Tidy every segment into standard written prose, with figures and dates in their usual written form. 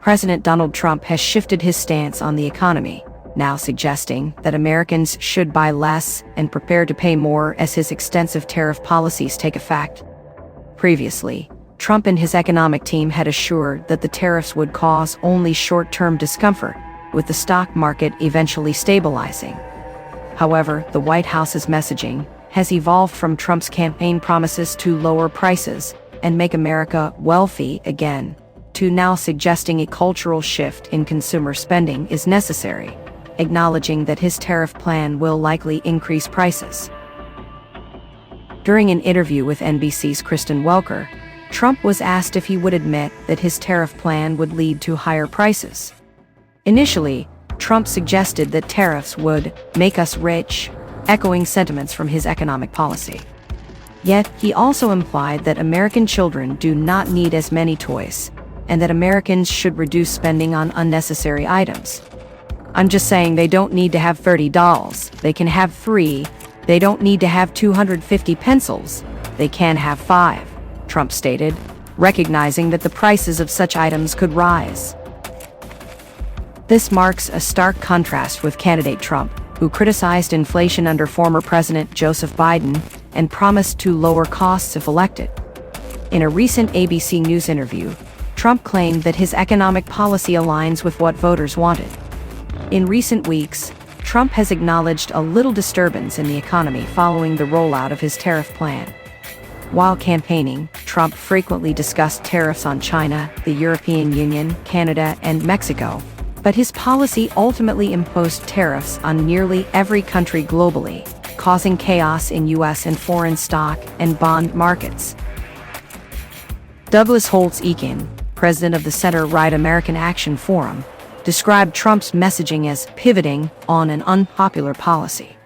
President Donald Trump has shifted his stance on the economy, now suggesting that Americans should buy less and prepare to pay more as his extensive tariff policies take effect. Previously, Trump and his economic team had assured that the tariffs would cause only short-term discomfort, with the stock market eventually stabilizing. However, the White House's messaging has evolved from Trump's campaign promises to lower prices and make America wealthy again, to now suggesting a cultural shift in consumer spending is necessary, acknowledging that his tariff plan will likely increase prices. During an interview with NBC's Kristen Welker, Trump was asked if he would admit that his tariff plan would lead to higher prices. Initially, Trump suggested that tariffs would make us rich, echoing sentiments from his economic policy. Yet, he also implied that American children do not need as many toys, and that Americans should reduce spending on unnecessary items. "I'm just saying they don't need to have 30 dolls, they can have 3. They don't need to have 250 pencils, they can have 5, Trump stated, recognizing that the prices of such items could rise. This marks a stark contrast with candidate Trump, who criticized inflation under former President Joseph Biden and promised to lower costs if elected. In a recent ABC News interview, Trump claimed that his economic policy aligns with what voters wanted. In recent weeks, Trump has acknowledged a little disturbance in the economy following the rollout of his tariff plan. While campaigning, Trump frequently discussed tariffs on China, the European Union, Canada, and Mexico, but his policy ultimately imposed tariffs on nearly every country globally, causing chaos in U.S. and foreign stock and bond markets. Douglas Holtz-Eakin, president of the Center-Right American Action Forum, described Trump's messaging as pivoting on an unpopular policy.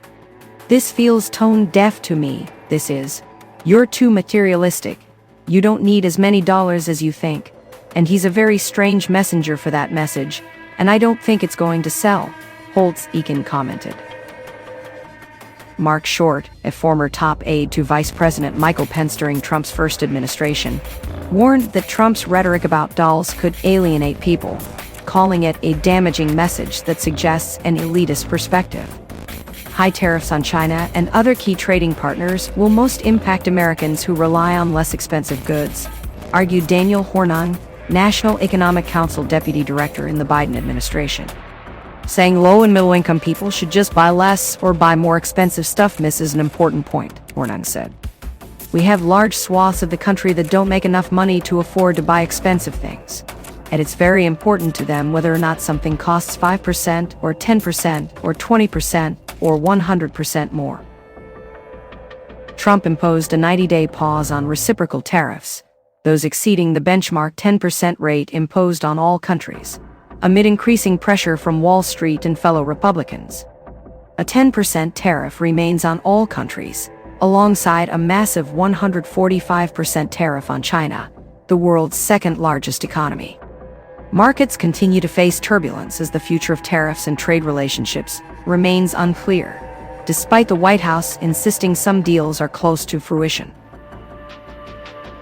"This feels tone-deaf to me. This is, you're too materialistic. You don't need as many dollars as you think. And he's a very strange messenger for that message, and I don't think it's going to sell," Holtz-Eakin commented. Mark Short, a former top aide to Vice President Michael Pence during Trump's first administration, warned that Trump's rhetoric about dolls could alienate people, calling it a damaging message that suggests an elitist perspective. High tariffs on China and other key trading partners will most impact Americans who rely on less expensive goods, argued Daniel Hornung, National Economic Council Deputy Director in the Biden administration. "Saying low and middle-income people should just buy less or buy more expensive stuff misses an important point," Hornung said. "We have large swaths of the country that don't make enough money to afford to buy expensive things. And it's very important to them whether or not something costs 5% or 10% or 20% or 100% more." Trump imposed a 90-day pause on reciprocal tariffs, those exceeding the benchmark 10% rate imposed on all countries, amid increasing pressure from Wall Street and fellow Republicans. A 10% tariff remains on all countries, alongside a massive 145% tariff on China, the world's second-largest economy. Markets continue to face turbulence as the future of tariffs and trade relationships remains unclear, despite the White House insisting some deals are close to fruition.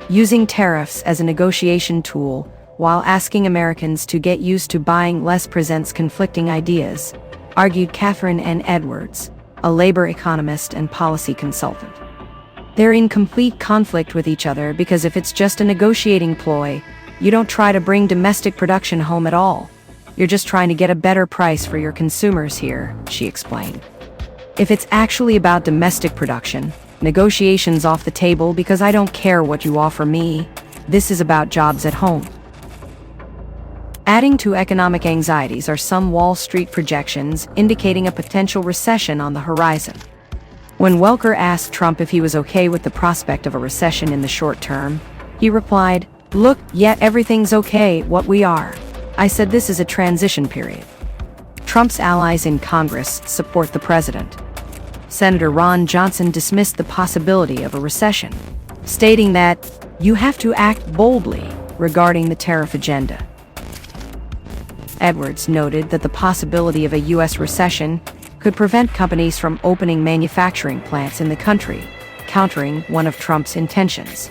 Using tariffs as a negotiation tool while asking Americans to get used to buying less presents conflicting ideas, argued Catherine N. Edwards, a labor economist and policy consultant. They're in complete conflict with each other because if it's just a negotiating ploy, you don't try to bring domestic production home at all. You're just trying to get a better price for your consumers here, she explained. If it's actually about domestic production, negotiation's off the table because I don't care what you offer me. This is about jobs at home. Adding to economic anxieties are some Wall Street projections indicating a potential recession on the horizon. When Welker asked Trump if he was okay with the prospect of a recession in the short term, he replied, "Look, yeah, everything's okay, what we are. I said this is a transition period." Trump's allies in Congress support the president. Senator Ron Johnson dismissed the possibility of a recession, stating that, "You have to act boldly regarding the tariff agenda." Edwards noted that the possibility of a U.S. recession could prevent companies from opening manufacturing plants in the country, countering one of Trump's intentions.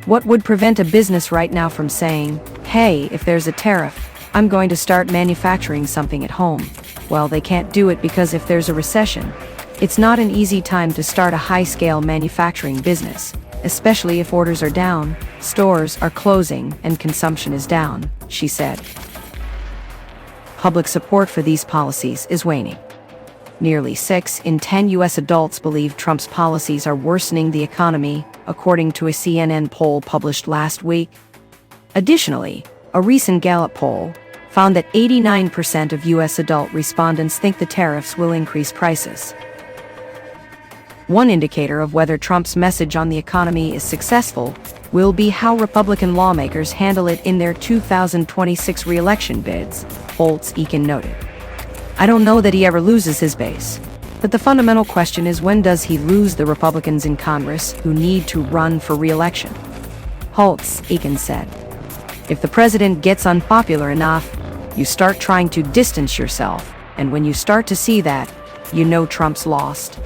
"What would prevent a business right now from saying, 'Hey, if there's a tariff, I'm going to start manufacturing something at home. Well, they can't do it because if there's a recession, it's not an easy time to start a high-scale manufacturing business, especially if orders are down, stores are closing, and consumption is down, she said. Public support for these policies is waning. Nearly 6 in 10 U.S. adults believe Trump's policies are worsening the economy, according to a CNN poll published last week. Additionally, a recent Gallup poll found that 89% of U.S. adult respondents think the tariffs will increase prices. One indicator of whether Trump's message on the economy is successful will be how Republican lawmakers handle it in their 2026 re-election bids, Holtz-Eakin noted. I don't know that he ever loses his base, but the fundamental question is, when does he lose the Republicans in Congress who need to run for re-election? Holtz-Eakin said, if the president gets unpopular enough, you start trying to distance yourself, and when you start to see that, you know Trump's lost.